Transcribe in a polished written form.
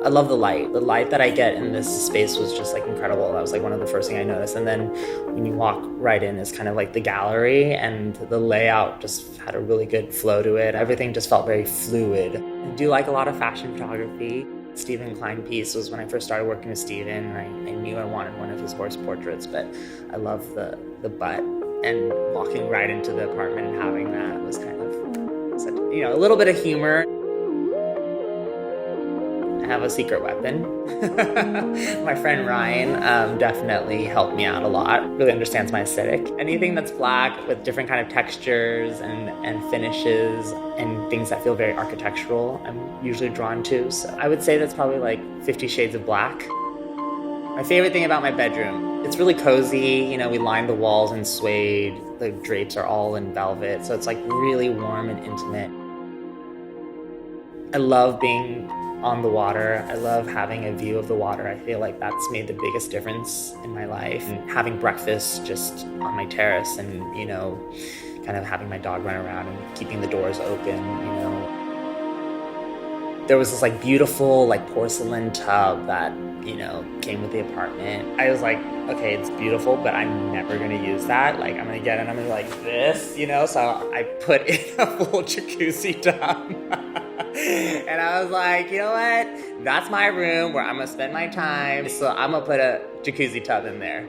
I love the light. The light that I get in this space was just like incredible. That was like one of the first things I noticed. And then when you walk right in is kind of like the gallery, and the layout just had a really good flow to it. Everything just felt very fluid. I do like a lot of fashion photography. Stephen Klein piece was when I first started working with Stephen. I knew I wanted one of his horse portraits, but I love the butt, and walking right into the apartment and having that was kind of such, a little bit of humor. I have a secret weapon. My friend Ryan definitely helped me out a lot, really understands my aesthetic. Anything that's black with different kind of textures and finishes and things that feel very architectural, I'm usually drawn to. So I would say that's probably like 50 Shades of Black. My favorite thing about my bedroom, it's really cozy. We lined the walls in suede. The drapes are all in velvet. So it's like really warm and intimate. I love being on the water. I love having a view of the water. I feel like that's made the biggest difference in my life. And having breakfast just on my terrace and, kind of having my dog run around and keeping the doors open, There was this like beautiful like porcelain tub that, came with the apartment. I was like, okay, it's beautiful, but I'm never gonna use that. Like I'm gonna get it, I'm gonna be like this, so I put in a full jacuzzi tub. And I was like, you know what? That's my room where I'm gonna spend my time. So I'm gonna put a jacuzzi tub in there.